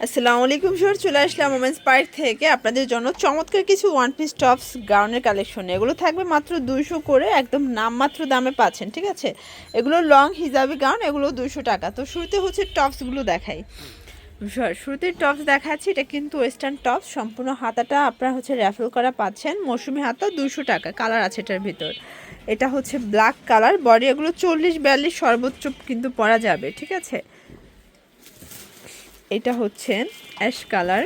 আসসালামু আলাইকুম স্যার, চলে আসলাম ওমেন্স পার্ক থেকে আপনাদের জন্য চমৎকার কিছু ওয়ান পিস টপস গাউনের কালেকশন। এগুলো থাকবে মাত্র 200 করে, একদম নামমাত্র দামে পাচ্ছেন। ঠিক আছে, এগুলো লং হিজাবি গাউন, এগুলো 200 টাকা। তো শুরুতে হচ্ছে টপসগুলো দেখাই। শুরুতে টপস দেখাচ্ছি, এটা কিন্তু ওয়েস্টার্ন টপস, সম্পূর্ণ হাতাটা আপনারা হচ্ছে র্যাফেল করা পাচ্ছেন। মৌসুমি হাতা, 200 টাকা। কালার আছে এটার ভিতর। এটা হচ্ছে ব্ল্যাক কালার, বডি এগুলো 40-42 সর্বোচ্চ কিন্তু পরা যাবে। ঠিক আছে, এটা হচ্ছে অ্যাশ কালার,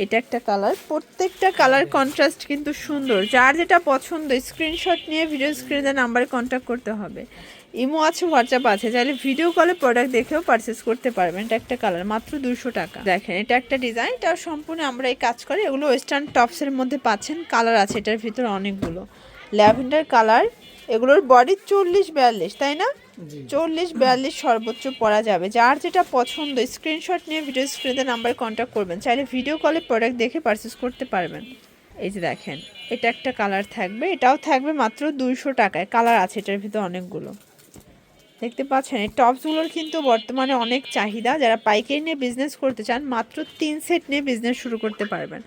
এটা একটা কালার। প্রত্যেকটা কালার কন্ট্রাস্ট কিন্তু সুন্দর। যার যেটা পছন্দ স্ক্রিনশট নিয়ে ভিডিও স্ক্রিনে নাম্বারে কন্ট্যাক্ট করতে হবে। ইমো আছে, হোয়াটসঅ্যাপ আছে, চাইলে ভিডিও কলে প্রোডাক্ট দেখেও পারচেস করতে পারবেন। এটা একটা কালার, মাত্র 200 টাকা। দেখেন, এটা একটা ডিজাইন, এটা সম্পূর্ণ আমরা এই কাজ করি। এগুলো ওয়েস্টার্ন টপসের মধ্যে পাচ্ছেন। কালার আছে এটার ভিতরে অনেকগুলো। ল্যাভেন্ডার কালার, এগুলোর বডি 40-42, তাই না? 40-42 সর্বোচ্চ পরা যাবে। যার যেটা পছন্দ স্ক্রিনশট নিয়ে ভিডিও স্ক্রিনে নাম্বারে কন্ট্যাক্ট করবেন, চাইলে ভিডিও কলে প্রোডাক্ট দেখে পারচেস করতে পারবেন। এই যে দেখেন, এটা একটা কালার থাকবে, এটাও থাকবে মাত্র 200 টাকায়। কালার আছে এটার ভিতরে অনেকগুলো, দেখতে পাচ্ছেন। এই টপসগুলোর কিন্তু বর্তমানে অনেক চাহিদা। যারা পাইকারি নিয়ে বিজনেস করতে চান, মাত্র 3 সেট নিয়ে বিজনেস শুরু করতে পারবেন।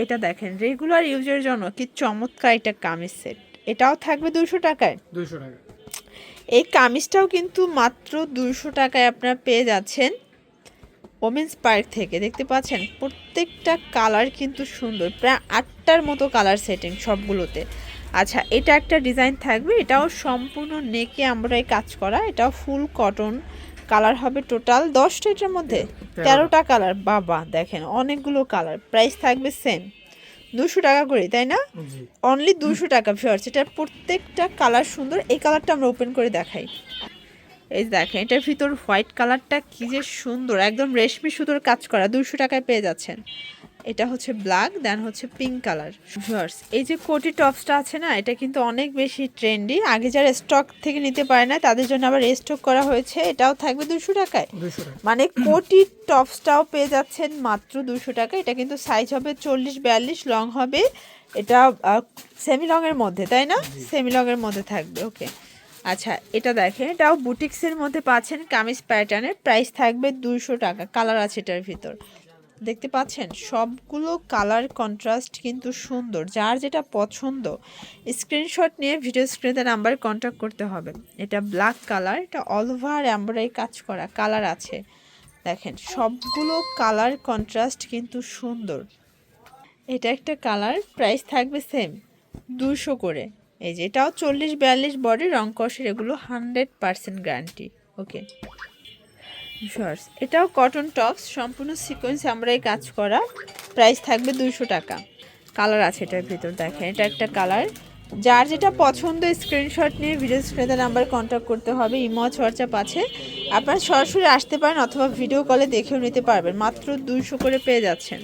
এটা দেখেন, রেগুলার ইউজের জন্য কি চমৎকার একটা কামিজ সেট, এটাও থাকবে 200 টাকায়। 200 টাকা। এই কামিজটাও কিন্তু মাত্র 200 টাকায় আপনারা পেয়ে যাচ্ছেন ওমেন্স পার্ক থেকে। দেখতে পাচ্ছেন প্রত্যেকটা কালার কিন্তু সুন্দর, প্রায় 8টার মতো কালার সেটিং সবগুলোতে। আচ্ছা, এটা একটা ডিজাইন থাকবে, এটাও সম্পূর্ণ নেকে আমরাই কাজ করা, এটাও ফুল কটন। কালার হবে টোটাল 10টা, এটার মধ্যে 13টা কালার। বাবা দেখেন, অনেকগুলো কালার। প্রাইস থাকবে সেম 200 টাকা করে, তাই না? অনলি 200 টাকা ভিউয়ার্স। এটার প্রত্যেকটা কালার সুন্দর। এই কালারটা আমরা ওপেন করে দেখাই। এই দেখেন, এটার ভিতর হোয়াইট কালারটা কি যে সুন্দর, একদম রেশমি সুতোর কাজ করা। 200 টাকায় পেয়ে যাচ্ছেন। এটা হচ্ছে ব্ল্যাক, দেন হচ্ছে পিঙ্ক কালার। ভিউয়ার্স, এই যে কোটি টপসটা আছে না, এটা কিন্তু অনেক বেশি ট্রেন্ডি। আগে যারা স্টক থেকে নিতে পারে না, তাদের জন্য আবার রিস্টক করা হয়েছে। এটাও থাকবে 200 টাকায়। মানে কোটি টপসটাও পেয়ে যাচ্ছেন মাত্র 200 টাকা। এটা কিন্তু সাইজ হবে 40-42, লং হবে এটা সেমি লংয়ের মধ্যে, তাই না? সেমি লংয়ের মধ্যে থাকবে। ওকে, আচ্ছা, এটা দেখেন, এটাও বুটিক্সের মধ্যে পাচ্ছেন, কামিজ প্যাটার্নের। প্রাইস থাকবে 200 টাকা। কালার আছে এটার ভিতর, দেখতে পাচ্ছেন সবগুলো কালার কন্ট্রাস্ট কিন্তু সুন্দর। যার যেটা পছন্দ স্ক্রিনশট নিয়ে ভিডিও স্ক্রিনে নাম্বার কন্ট্যাক্ট করতে হবে। এটা ব্ল্যাক কালার, এটা অল ওভার এমব্রয়ডারি কাজ করা। কালার আছে দেখেন, সবগুলো কালার কন্ট্রাস্ট কিন্তু সুন্দর। এটা একটা কালার, প্রাইস থাকবে সেম 200 করে। এই যে এটাও 40-42 বডি, রং কষের, এগুলো 100% গ্যারান্টি। ওকে শর্টস, এটাও কটন টপস, সম্পূর্ণ সিকোয়েন্স আমরা এই কাজ করা। প্রাইস থাকবে 200 টাকা। কালার আছে এটার ভিতর, দেখেন এটা একটা কালার। যার যেটা পছন্দ স্ক্রিনশট নিয়ে ভিডিও স্ক্রিনে নাম্বার কন্ট্যাক্ট করতে হবে। ইমো হোয়াটসঅ্যাপ আছে, আপনারা সরাসরি আসতে পারেন অথবা ভিডিও কলে দেখেও নিতে পারবেন। মাত্র 200 করে পেয়ে যাচ্ছেন।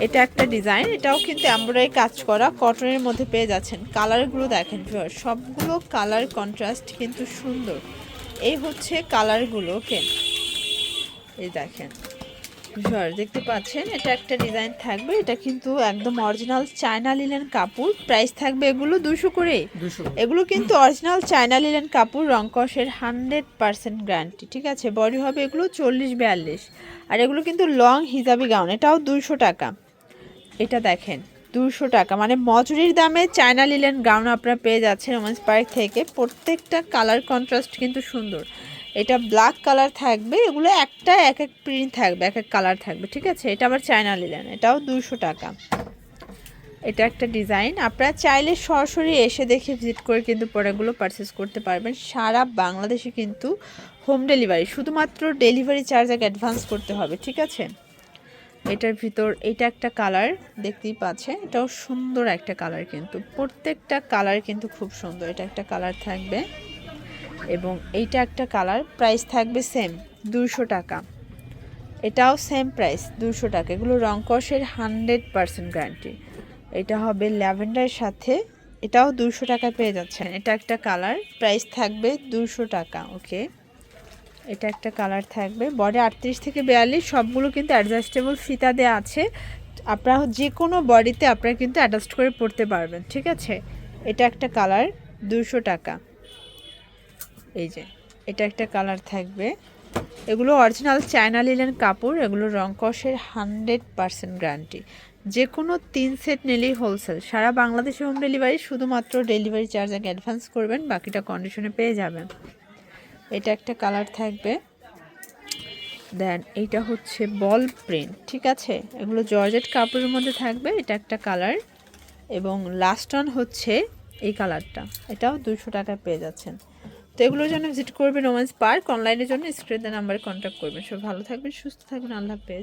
এটা একটা ডিজাইন, এটাও কিন্তু এমব্রয়ডারি কাজ করা, কটনের মধ্যে পেয়ে যাচ্ছেন। কালারগুলো দেখেন, সবগুলো কালার কন্ট্রাস্ট কিন্তু সুন্দর। এই হচ্ছে কালারগুলো। ওকে, এই দেখেন দেখতে পাচ্ছেন, এটা একটা ডিজাইন থাকবে। এটা কিন্তু একদম অরিজিনাল চায়না লিলেন কাপড়। প্রাইস থাকবে এগুলো 200 করে। এগুলো কিন্তু অরিজিনাল চায়না লিলেন কাপড়, রং কষের 100% গ্যারান্টি। ঠিক আছে, বডি হবে এগুলো 40-42, আর এগুলো কিন্তু লং হিজাবি গাউন। এটাও 200 টাকা। এটা দেখেন 200 টাকা, মানে মজুরির দামে চায়না লিলেন গাউন আপনারা পেয়ে যাচ্ছেন ওমেন্স পার্ক থেকে। প্রত্যেকটা কালার কন্ট্রাস্ট কিন্তু সুন্দর। এটা ব্ল্যাক কালার থাকবে, এগুলো একটা এক এক প্রিন্ট থাকবে, এক এক কালার থাকবে। ঠিক আছে, এটা আবার চায়না লিলেন, এটাও 200 টাকা। এটা একটা ডিজাইন, আপনারা চাইলে সরাসরি এসে দেখে ভিজিট করে কিন্তু প্রোডাক্টগুলো পারচেস করতে পারবেন। সারা বাংলাদেশে কিন্তু হোম ডেলিভারি, শুধুমাত্র ডেলিভারি চার্জ আগে অ্যাডভান্স করতে হবে। ঠিক আছে, এটার ভিতর এটা একটা কালার দেখতেই পাচ্ছেন, এটাও সুন্দর একটা কালার, কিন্তু প্রত্যেকটা কালার কিন্তু খুব সুন্দর। এটা একটা কালার থাকবে এবং এইটা একটা কালার। প্রাইস থাকবে সেম 200 টাকা। এটাও সেম প্রাইস 200 টাকা। এগুলো রং কষের 100% গ্যারান্টি। এটা হবে ল্যাভেন্ডারের সাথে, এটাও 200 টাকা পেয়ে যাচ্ছেন। এটা একটা কালার, প্রাইস থাকবে 200 টাকা। ওকে, এটা একটা কালার থাকবে, বডি 38-42, সবগুলো কিন্তু অ্যাডজাস্টেবল ফিতা দেওয়া আছে। আপনারা যে কোনো বডিতে আপনারা কিন্তু অ্যাডজাস্ট করে পরতে পারবেন। ঠিক আছে, এটা একটা কালার, 200 টাকা। এই যে এটা একটা কালার থাকবে, এগুলো অরিজিনাল চায়না লিলেন কাপড়, এগুলো রং কষের 100% গ্যারান্টি। যে কোনো 3 সেট নিলেই হোলসেল, সারা বাংলাদেশে হোম ডেলিভারি, শুধুমাত্র ডেলিভারি চার্জ আগে অ্যাডভান্স করবেন, বাকিটা কন্ডিশনে পেয়ে যাবেন। এটা একটা কালার থাকবে। দেন এইটা হচ্ছে বল প্রিন্ট, ঠিক আছে, এগুলো জর্জেট কাপড়ের মধ্যে থাকবে। এটা একটা কালার, এবং লাস্ট ওয়ান হচ্ছে এই কালারটা, এটাও 200 টাকায় পেয়ে যাচ্ছেন। তো এগুলোর জন্য ভিজিট করবেন ওমেন্স পার্ক। অনলাইনের জন্য স্ক্রিনের নাম্বারে কন্ট্যাক্ট করবেন। সব ভালো থাকবেন, সুস্থ থাকবেন, আল্লাহ হাফেজ।